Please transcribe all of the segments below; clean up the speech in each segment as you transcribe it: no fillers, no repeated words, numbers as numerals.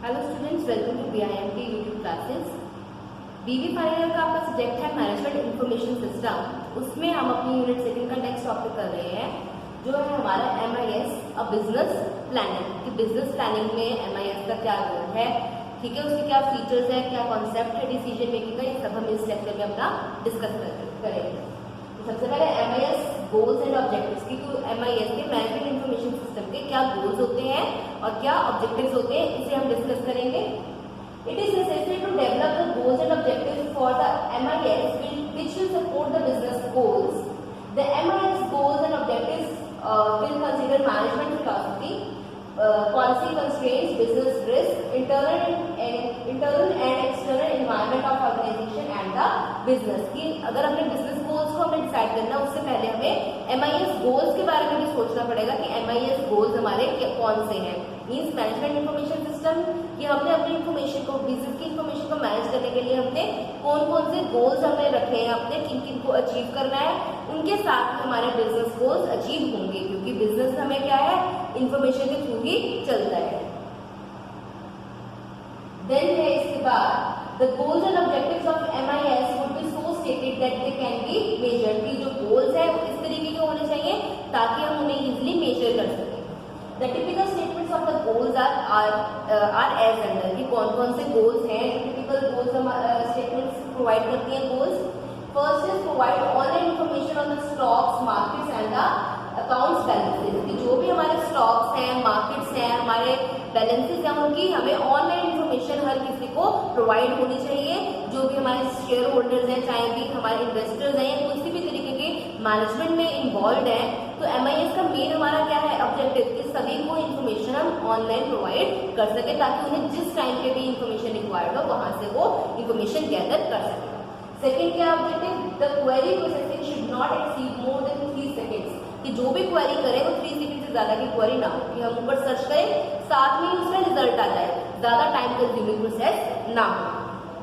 Hello students, welcome to BIM के YouTube classes. BB final का आपका सब्जेक्ट है मैनेजमेंट इंफॉर्मेशन सिस्टम। उसमें हम अपनी यूनिट सेकंड का नेक्स्ट टॉपिक कर रहे हैं, जो है हमारा MIS अ बिजनेस प्लानिंग। कि बिजनेस प्लानिंग में MIS का क्या रोल है, ठीक है, उसके क्या फीचर्स है, क्या कॉन्सेप्ट है डिसीजन मेकिंग का, ये सब हम इस लेक्चर में अपना डिस्कस करेंगे। सबसे पहले MIS गोल्स एंड ऑब्जेक्टिव्स की, तो MIS के मैनेजमेंट इंफॉर्मेशन सिस्टम के क्या गोल्स होते हैं और क्या ऑब्जेक्टिव्स होते हैं, इसे हम डिस्कस करेंगे। It is necessary to develop the goals and objectives for the MIS which will support the business goals. The MIS goals and objectives will consider management philosophy, policy constraints, business risk, internal and external environment of organization and the business। की अगर हमने business goals को हमने decide करना, उससे पहले हमें MIS goals के बारे में भी सोचना पड़ेगा कि MIS goals हमारे कौन से हैं। मीन्स मैनेजमेंट इंफॉर्मेशन सिस्टम कि हमने अपनी इंफॉर्मेशन को, बिजनेस की इंफॉर्मेशन को मैनेज करने के लिए हमने कौन कौन से गोल्स हमने रखे हैं, अपने किन किन को अचीव करना है, उनके साथ में हमारे बिजनेस गोल्स अचीव होंगे, क्योंकि बिजनेस हमें क्या है, इंफॉर्मेशन के थ्रू ही चलता है। देन है इसके बाद the goals and objectives of MIS would be so stated that they can be measured। की जो goals है वो इस तरीके के होने चाहिए ताकि हम उन्हें easily measure कर सकें। The typical statements of the goals are as under। कि कौन कौन से goals हैं, typical goals statements provide करती हैं goals। First is provide online information on the stocks, markets and the accounts balances. कि जो भी हमारे स्टॉक्स हैं, मार्केट्स हैं, हमारे बैलेंसेस हैं, उनकी हमें ऑनलाइन इंफॉर्मेशन हर किसी को प्रोवाइड होनी चाहिए। जो भी हमारे शेयर होल्डर्स हैं, चाहे भी हमारे इन्वेस्टर्स हैं या किसी भी तरीके के मैनेजमेंट में इन्वॉल्व हैं, तो MIS का मेन हमारा क्या है, ऑब्जेक्टिव कि सभी को इन्फॉर्मेशन हम ऑनलाइन प्रोवाइड कर सके ताकि उन्हें जिस टाइम पे भी इन्फॉर्मेशन रिक्वायर्ड हो वहां से वो इन्फॉर्मेशन गैदर कर सके। सेकेंड क्या objective, the query processing should not exceed more than 3 seconds. कि जो भी क्वेरी करें वो 3 सेकंड से ज्यादा की क्वेरी ना हो, कि हम ऊपर सर्च करें साथ में उसमें रिजल्ट आ जाए, ज्यादा टाइम कंज्यूमिंग प्रोसेस ना हो।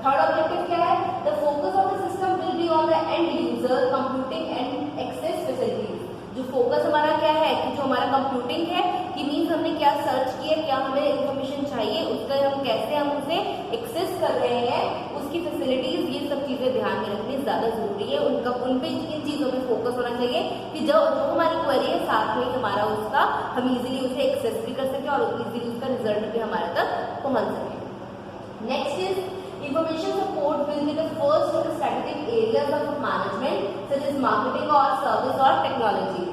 थर्ड ऑब्जेक्टिव क्या है, the focus of the system will be on the end user computing and access facilities. जो फोकस हमारा क्या है कि जो हमारा कंप्यूटिंग है, कि मीन्स हमने क्या सर्च किया, क्या हमें इंफॉर्मेशन चाहिए, उसका हम कैसे हम उसे एक्सेस कर रहे हैं, उसकी फैसिलिटीज, ये सब चीजें ध्यान में रखनी ज्यादा जरूरी है। उन पे इन चीजों पे फोकस होना चाहिए कि जो हमारी क्वेरी है साथ में हमारा उसका हम इजीली उसे एक्सेस भी कर सके और इजीली उसका रिजल्ट भी हमारे तक पहुंच सके। Next is information support will be the first of the strategic areas of management such as marketing or service or technology।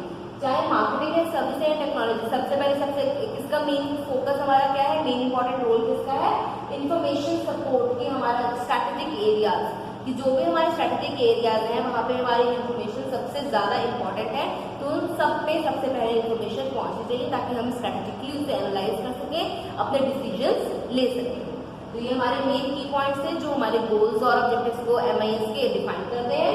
चाहे मार्केटिंग है, सर्विस है, टेक्नोलॉजी, सबसे पहले इसका मेन फोकस हमारा क्या है, मेन इंपॉर्टेंट रोल किसका है, इंफॉर्मेशन सपोर्ट की हमारा स्ट्रैटेजिक एरियाज। कि जो भी हमारे स्ट्रैटेजिक एरियाज हैं वहाँ पे हमारी इंफॉर्मेशन सबसे ज्यादा इंपॉर्टेंट है, तो उन सब पे सबसे पहले इंफॉर्मेशन पहुंचनी चाहिए ताकि हम स्ट्रैटेजिकली उसे एनालाइज कर सकें, अपने डिसीजंस ले सकें। तो ये हमारे मेन की पॉइंट्स हैं जो हमारे गोल्स और ऑब्जेक्टिव्स को MIS के डिफाइन करते हैं।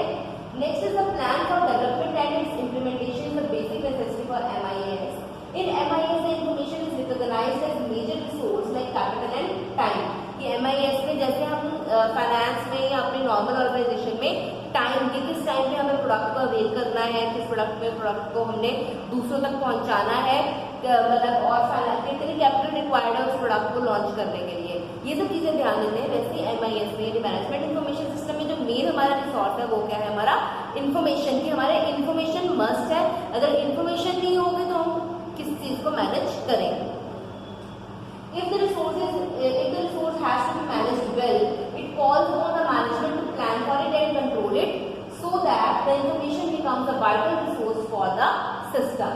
Next is the plan for development and its implementation the basic necessity for MIS। In MIS the information is recognised as major resource like capital and time. कि MIS में जैसे हम finance में या अपने नॉर्मल ऑर्गेनाइजेशन में time के किस टाइम पे हमें प्रोडक्ट को अवेल करना है, किस प्रोडक्ट को हमने दूसरों तक पहुंचाना है, मतलब और कितनी कैपिटल रिक्वायर्ड है उस प्रोडक्ट को लॉन्च करने के लिए, ये सब चीजें ध्यान देते हैं। वैसे MIS में मैनेजमेंट इंफॉर्मेशन सिस्टम में जो मेन हमारा रिसोर्स है वो क्या है, हमारा इंफॉर्मेशन। की हमारे इंफॉर्मेशन मस्ट है, अगर इंफॉर्मेशन नहीं होगी तो हम किस चीज को मैनेज करेंगे। If the resource has to be managed well, it calls on the management to plan for it and control it so that the information becomes a vital resource for the system.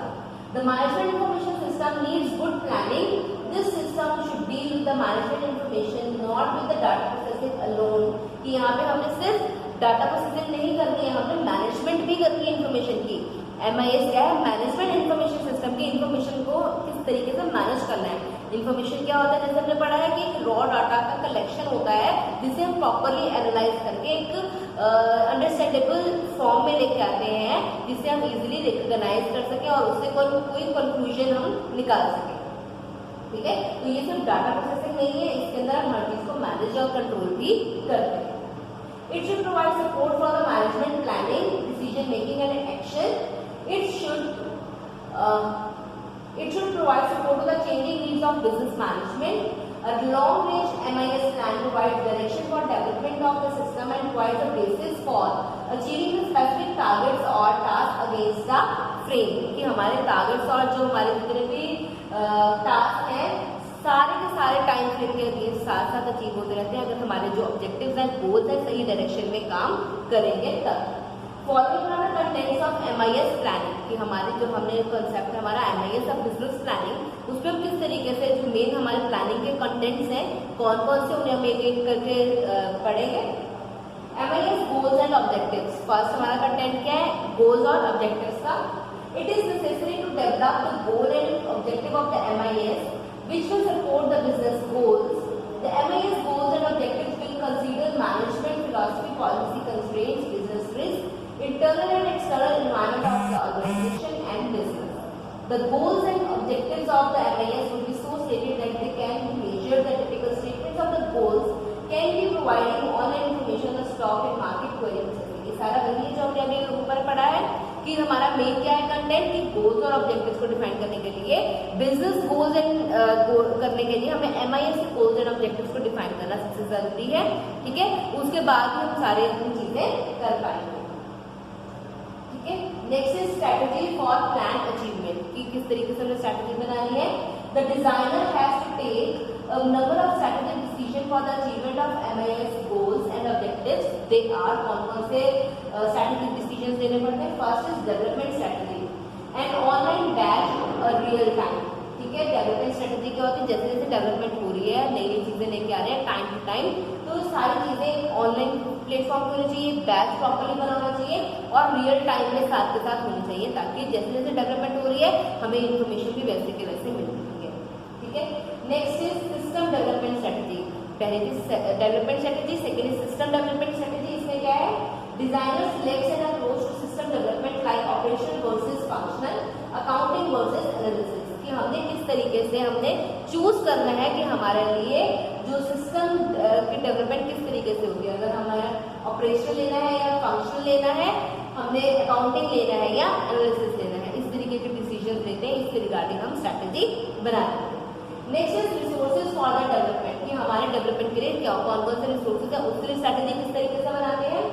The management information system needs good planning. This system should deal with the management information, not with the data processing alone। कि यहाँ पे हमने सिर्फ data processing नहीं करनी है, हमने management भी करनी है इंफॉर्मेशन की। MIS क्या है, मैनेजमेंट इंफॉर्मेशन सिस्टम की इंफॉर्मेशन को किस तरीके से मैनेज करना है। इंफॉर्मेशन क्या होता है, जैसे हमने पढ़ा है कि एक रॉ डाटा का कलेक्शन होता है जिसे हम प्रॉपरली एनालाइज करके एक अंडरस्टैंडेबल फॉर्म में लेके आते हैं, जिसे हम इजीली रिकॉग्नाइज कर सके और उससे कोई कंक्लूजन हम निकाल सके। ठीक है, तो ये सिर्फ डाटा प्रोसेसिंग नहीं है, इसके अंदर हम हर चीज को मैनेज और कंट्रोल भी करते हैं। It should provide support for the management planning, decision making and action. It should provide support to the changing needs of business management. A long range MIS plan provides direction for development of the system and provides a basis for achieving the specific targets or tasks against the frame। कि हमारे targets और जो हमारे जितने भी task हैं सारे के सारे टाइम फ्रेम के अगेंस्ट साथ साथ अचीव होते रहते हैं अगर हमारे जो ऑब्जेक्टिव्स एंड गोल्स हैं सही डायरेक्शन में काम करेंगे तब। Following are the contents of MIS planning कि हमारे जो हमने कॉन्सेप्ट है हमारा MIS ऑफ बिजनेस प्लानिंग उसमें हम किस तरीके से जो मेन हमारे प्लानिंग के कंटेंट्स हैं कौन कौन से उन्हें हम एक एक करके पढ़ेंगे। MIS goals and objectives. First हमारा कंटेंट क्या है, गोल्स और ऑब्जेक्टिव्स का। It is necessary to develop the goal and objective of the MIS which will support the business goals. The MIS goals and objectives will consider management philosophy, policy constraints, business risk, internal and external environment of the organization and business. The goals and objectives of the MIS will be so stated that they can be measured. The typical statements of the goals can be providing online information on the stock and market queries. ये सारा वही जो हमने अभी ऊपर पढ़ा है कि हमारा मेन क्या है कंटेंट कि गोल्स और ऑब्जेक्टिव्स को डिफाइन करने के लिए बिजनेस गोल्स एंड करने के लिए हमें MIS के गोल्स एंड ऑब्जेक्टिव्स को डिफाइन करना सबसे जरूरी है। ठीक है, उसके बाद ही हम सारे चीजें कर पाएंगे। ठीक है, next is strategy for plan achievement कि किस तरीके से हमें स्ट्रेटजी बनानी है। The designer has to take a number of strategic decision for the achievement of MIS goals and objectives. They are कौन से strategic decisions लेने पड़ते हैं। First is development strategy and online batch real time. ठीक है, development strategy क्या होती है, जैसे जैसे डेवलपमेंट हो रही है नई नई चीजें लेके आ रहे हैं टाइम टू टाइम, तो सारी चीजें ऑनलाइन प्लेटफॉर्म पे होनी चाहिए, बैच प्रॉपर्ली बना होना चाहिए और रियल टाइम में साथ के साथ होनी चाहिए ताकि जैसे जैसे डेवलपमेंट हो रही है हमें इन्फॉर्मेशन भी वैसे के वैसे मिल रही है। ठीक है, next is system development strategy. पहले development strategy, second is system development strategy. इसमें क्या है, designer selects an approach to system development like operational versus functional, accounting versus analysis कि हमने किस तरीके से हमने चूज करना है कि हमारे लिए जो सिस्टम की डेवलपमेंट किस तरीके से होगी, अगर हमारा ऑपरेशनल लेना है या फंक्शनल लेना है, हमने अकाउंटिंग लेना है या एनालिसिस लेना है, इस तरीके के डिसीजन लेते हैं, इसके रिगार्डिंग हम स्ट्रेटजी बनाते हैं। Next is resources for the development कि हमारे डेवलपमेंट के लिए क्या कौन कौन से रिसोर्सेज है उसके लिए स्ट्रेटजी किस तरीके से बनाते हैं।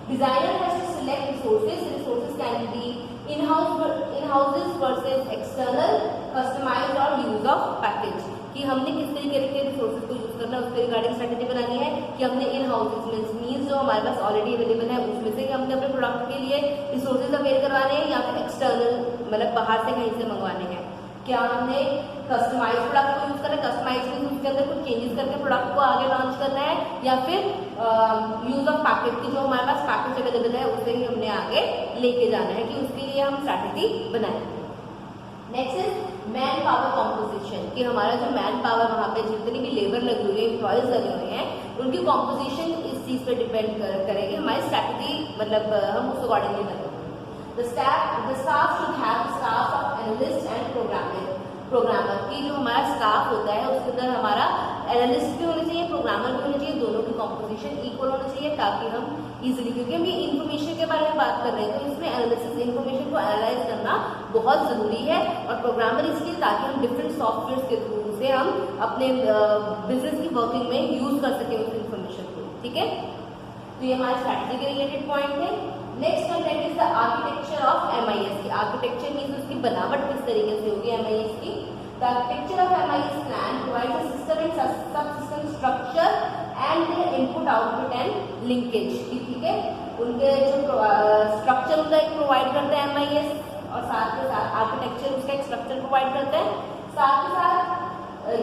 Designer has to select resources. Resources can be in-houses versus external, customised और यूज ऑफ पैकेज कि हमने किस तरीके के रिसोर्सेज को यूज करना है उसके रिगार्डिंग स्ट्रेटजी बनानी है कि हमने इन हाउसेज मीन्स जो हमारे पास ऑलरेडी अवेलेबल है उसमें से हमने अपने प्रोडक्ट के लिए रिसोर्सेज अवेल करवाने हैं या फिर एक्सटर्नल मतलब बाहर से कहीं से मंगवाने हैं। क्या हमने कस्टमाइज प्रोडक्ट को यूज करना है, कस्टमाइज मीन्स उसके अंदर कुछ चेंजेस करके प्रोडक्ट को आगे लॉन्च करना है या फिर यूज ऑफ पैकेज की जो हमारे पास पैकेज अवेलेबल है उसे ही हमने आगे लेके जाना है कि उसके लिए हम स्ट्रैटेजी बनाएं। Next is man power composition कि हमारा जो मैन पावर वहाँ पे जितनी भी लेबर लगी हुई है, एम्प्लॉयज लगे हुए हैं, उनकी कॉम्पोजिशन इस चीज पे डिपेंड करेगी हमारी स्ट्रैटेजी मतलब हम उस अकॉर्डिंगली बनाएंगे। The staff should have the staff of analyst and programmer की जो हमारा स्टाफ होता है उसके अंदर हमारा एनालिस्ट भी होना चाहिए, प्रोग्रामर भी होना चाहिए, दोनों की कॉम्पोजिशन इक्वल होना चाहिए ताकि हम इजीली, क्योंकि हम ये इन्फॉर्मेशन के बारे में बात कर रहे हैं तो इसमें एनालिसिस इन्फॉर्मेशन को एनालाइज करना बहुत जरूरी है और प्रोग्रामर इसलिए ताकि हम डिफरेंट सॉफ्टवेयर के थ्रू से हम अपने बिजनेस की वर्किंग में यूज कर सकें उस इन्फॉर्मेशन को। ठीक है, तो ये हमारे स्ट्रैटेजी के रिलेटेड पॉइंट है। Next content is the architecture of MIS की। आर्किटेक्चर मीन्स उसकी बनावट किस तरीके से होगी MIS की। The architecture of MIS plan provides a system and sub system structure and their input output and linkage. ठीक है, उनके जो स्ट्रक्चर होता है प्रोवाइड करता है MIS और साथ के साथ आर्किटेक्चर उसका एक स्ट्रक्चर प्रोवाइड करता है, साथ के साथ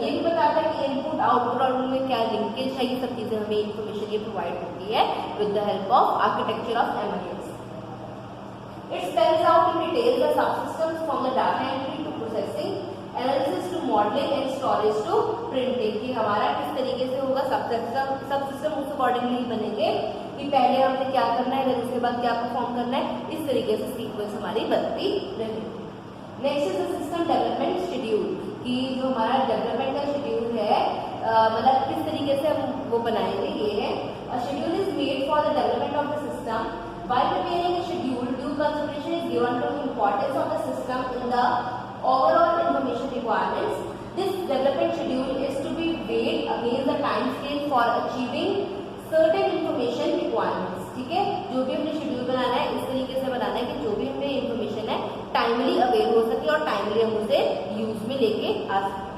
ये भी बताता है कि इनपुट आउटपुट और उनमें क्या लिंकेज है, ये सब चीजें हमें इन्फॉर्मेशन ये प्रोवाइड होती है with the help of architecture of MIS। It spells out in detail the subsystems from the data entry to processing, analysis to modeling and storage to printing कि हमारा किस तरीके से होगा सब सिस्टम उस अकॉर्डिंगली बनेंगे कि पहले हमने क्या करना है फिर उसके बाद क्या परफॉर्म करना है, इस तरीके से सीक्वेंस हमारी बनती रहेगी। Next is the system development schedule कि जो हमारा डेवलपमेंट का शेड्यूल है मतलब किस तरीके से हम वो बनाएंगे। ये है अ schedule is made for the development of the system. By preparing a schedule, due consideration is given to the importance of the system in the overall information requirements. This development schedule is to be weighed for achieving certain information requirements, ठीक है। जो भी हमने schedule बनाना है इस तरीके से बनाना है कि जो भी हमें इन्फॉर्मेशन है टाइमली अवेल हो सके और टाइमली हम उसे यूज में लेके आ सकें।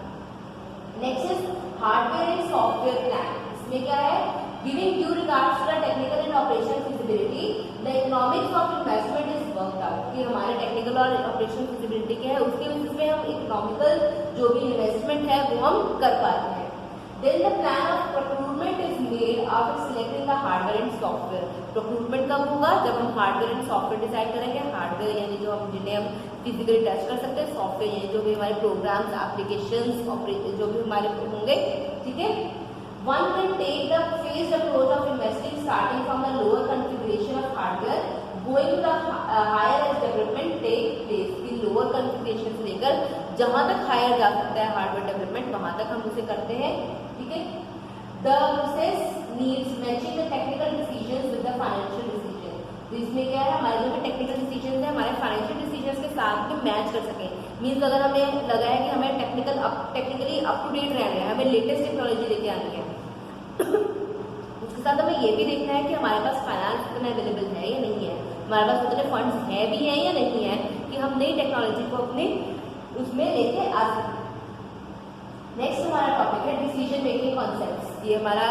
Next is hardware and software plan. इसमें क्या है, giving due regards to the technical and operation feasibility the economics of investment is worked out, कि हमारे टेक्निकल और ऑपरेशन फिजिबिलिटी क्या है उसके बेसिस पे हम इकोनॉमिकल जो भी इन्वेस्टमेंट है वो हम कर पाते हैं। Then the plan of procurement is made after selecting the hardware and software. Procurement कब होगा, जब हम हार्डवेयर एंड सॉफ्टवेयर डिसाइड करेंगे। हार्डवेयर यानी जो हम जिन्हें हम फिजिकली टच कर सकते हैं, सॉफ्टवेयर यानी जो भी हमारे प्रोग्राम्स, एप्लीकेशंस, जो भी हमारे होंगे, ठीक है। One can take the phased approach of investing starting from the lower configuration of hardware going to the higher as development take place. कि लोअर कॉन्फ़िगरेशन से लेकर जहां तक हायर जा सकता है हार्डवेयर डेवलपमेंट वहां तक हम उसे करते हैं, ठीक है। The process needs matching the technical decisions with the financial decision. तो इसमें क्या है, हमारे जो भी टेक्निकल डिसीजंस है हमारे फाइनेंशियल डिसीजंस के साथ में मैच कर सकें। मीन्स अगर हमें लगा है कि हमें टेक्निकली अप टू डेट रहना है, हमें लेटेस्ट टेक्नोलॉजी लेके आनी है उसके साथ हमें ये भी देखना है कि हमारे पास फाइनेंस इतना अवेलेबल है या नहीं है, हमारे पास उतने फंड्स है भी हैं या नहीं है कि हम नई टेक्नोलॉजी को अपने उसमें लेके आ सकें। नेक्स्ट हमारा टॉपिक है डिसीजन मेकिंग कॉन्सेप्ट्स। ये हमारा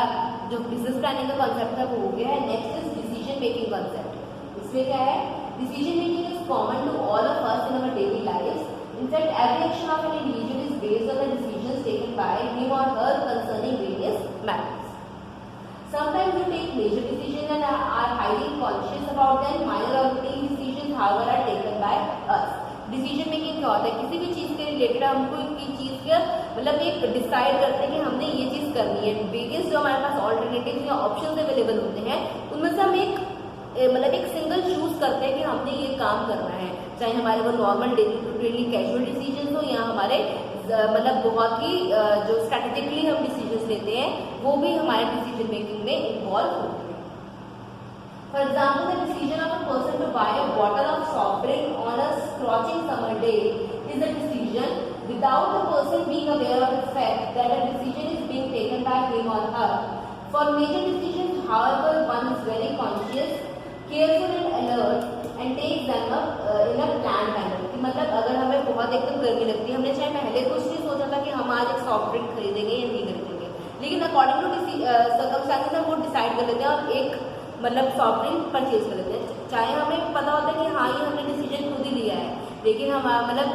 जो बिजनेस प्लानिंग का कॉन्सेप्ट है वो हो गया है। Next is decision making concept. इसमें क्या है, decision making is common to all of us in our daily life. In fact, every action of an individual is based on the decisions taken by him or her concerning various matters. Sometimes we take major decisions and are highly conscious about them. Minor or routine decisions, however, are taken by us. Decision making क्या होता है, किसी भी चीज के related हमको की चीज का मतलब एक डिसाइड करते हैं कि हमने ये चीज करनी है। वेरियस जो हमारे पास ऑल्टरनेटिव या ऑप्शंस अवेलेबल होते हैं उनमें से हम एक मतलब एक सिंगल चूज करते हैं कि हमने ये काम करना है, चाहे हमारे वो normal daily to daily casual decision हो या हमारे मतलब बहुत ही जो स्ट्रेटेजिकली हम डिसीजन लेते हैं वो भी हमारे डिसीजन मेकिंग में इन्वॉल्व होते हैं। For example, the decision of a person to buy a bottle of soft drink on a scorching summer day is a decision without the person being aware of the fact that a decision is being taken by him or her. For major decisions, however, one is very conscious, careful and alert and takes them up in a planned manner. कि मतलब अगर हमें बहुत एकदम गर्मी लगती है, हमने चाहे पहले कुछ नहीं सोचा था कि हम आज एक सॉफ्ट ड्रिंक खरीदेंगे या नहीं खरीदेंगे, लेकिन अकॉर्डिंग टू सर्कमस्टेंसेस हम वो डिसाइड कर लेते हैं और एक मतलब सॉफ्ट ड्रिंक परचेज कर लेते हैं। चाहे हमें पता होता है कि हाँ ये हमने डिसीजन खुद ही लिया है, लेकिन हम मतलब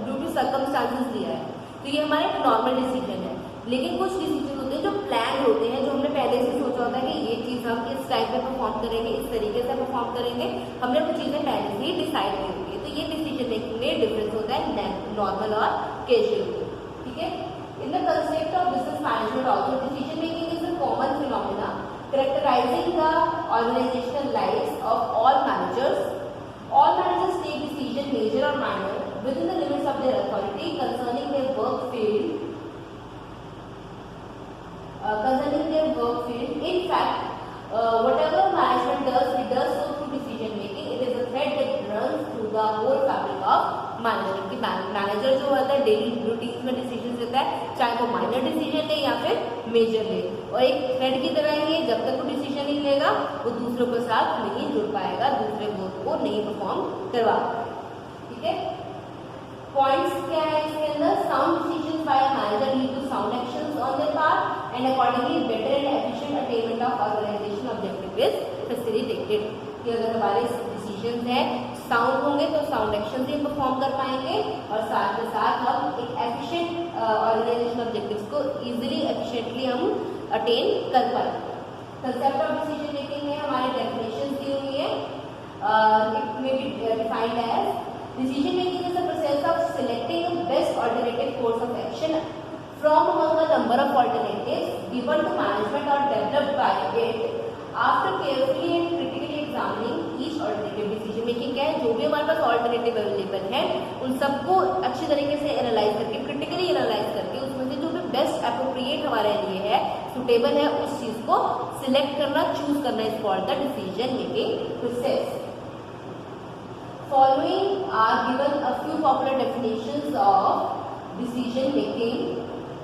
ड्यू टू सर्कमस्टेंसेस लिया है, तो ये हमारा एक नॉर्मल डिसीजन है। लेकिन कुछ डिसीजन होते हैं जो प्लान होते हैं, जो हमने पहले से सोचा होता है कि ये चीज़ हम इस टाइप पे परफॉर्म करेंगे, इस तरीके से परफॉर्म करेंगे, हमने वो चीज़ें पहले से ही डिसाइड की होती है। तो ये डिसीजन मेकिंग में डिफरेंस होता है नॉर्मल और कैजुअल, ठीक है। In the concept of business management also decision making is a common phenomena characterizing the organizational lives of all managers. All managers take decision, major or minor, within the limits of their authority concerning their work field. In fact, whatever management does, it does so through decision making. It is a thread that runs through the whole fabric of management. कि manager जो होता है daily routine में decision लेता है, चाहे वो minor decision ले या फिर मेजर ले, और एक थ्रेड की तरह ही है, जब तक वो डिसीजन नहीं लेगा वो दूसरों के साथ नहीं जुड़ पाएगा, दूसरे वर्क को नहीं परफॉर्म करवा, ठीक है। पॉइंट्स क्या है इसके अंदर, sound decisions by a manager lead to sound actions on their part and accordingly better and efficient attainment of organisation objective is facilitated. कि अगर हमारे डिसीजंस है साउंड होंगे तो साउंड एक्शन भी परफॉर्म कर पाएंगे और साथ के साथ हम एक एफिशिएंट ऑर्गेनाइजेशन ऑब्जेक्टिव्स को इजीली एफिशिएंटली हम अटेन कर पाएंगे। कंसेप्ट ऑफ डिसीजन मेकिंग में हमारे डेफिनेशंस दी हुई है। It may be defined as decision making is the process of selecting the best alternative course of action from among a number of alternatives given to management or developed by it after carefully and critically examining each alternative। decision making क्या है, जो भी हमारे पास alternative available है उन सबको अच्छी तरीके से एनालाइज करके, क्रिटिकली एनालाइज करके उसमें से जो भी बेस्ट अप्रोप्रिएट हमारे लिए है, सुटेबल है, उस चीज को सिलेक्ट करना, चूज करना is called the decision making process. Following are given a few popular definitions of decision making,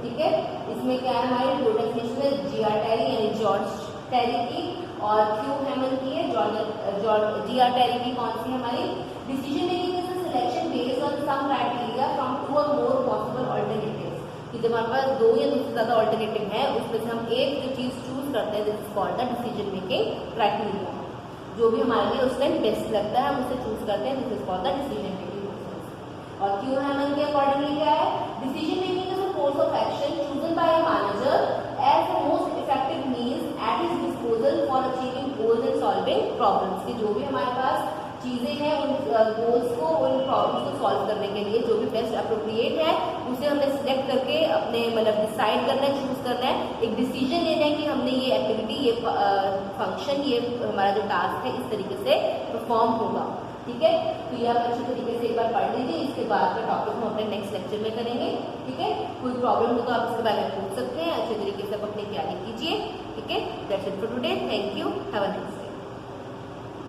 ठीक है। है। इसमें क्या है हमारी दो डेफिनेशन है, G.R. टेरी यानी जॉर्ज टेरी की और Q हैमन की है। G.R. टेरी की कौन सी है हमारी, decision making is a selection based on some criteria from two or more possible alternatives, कि जब हमारे पास दो या दो से ज्यादा ऑल्टरनेटिव है उसमें से हम एक जो चीज चूज करते हैं, this is called the decision making criteria. जो भी हमारे लिए उस टाइम बेस्ट लगता है हम उसे चूज करते हैं, this is called the decision making process. और Q हैमन के अकॉर्डिंगली क्या है, decision making is a course of action chosen by a manager as the most effective means at his disposal for achieving goals and solving problems, कि जो भी हमारे पास चीजें हैं उन गोल्स को, उन प्रॉब्लम्स को सॉल्व करने के लिए जो भी बेस्ट अप्रोप्रिएट है उसे हमने सिलेक्ट करके अपने मतलब डिसाइड करना है, चूज करना है, एक डिसीजन लेना है कि हमने ये एक्टिविटी, ये फंक्शन, ये हमारा जो टास्क है इस तरीके से परफॉर्म होगा। ठीक है, तो ये आप अच्छी तरीके से एक बार पढ़ लीजिए। इसके बाद का टॉपिक हम अपने नेक्स्ट लेक्चर में करेंगे। ठीक है, कोई प्रॉब्लम हो तो आप इसके बारे में पूछ सकते हैं, अच्छे तरीके से आप अपनी तैयारी कीजिए। ठीक है, that's it for today, thank you, have a nice day.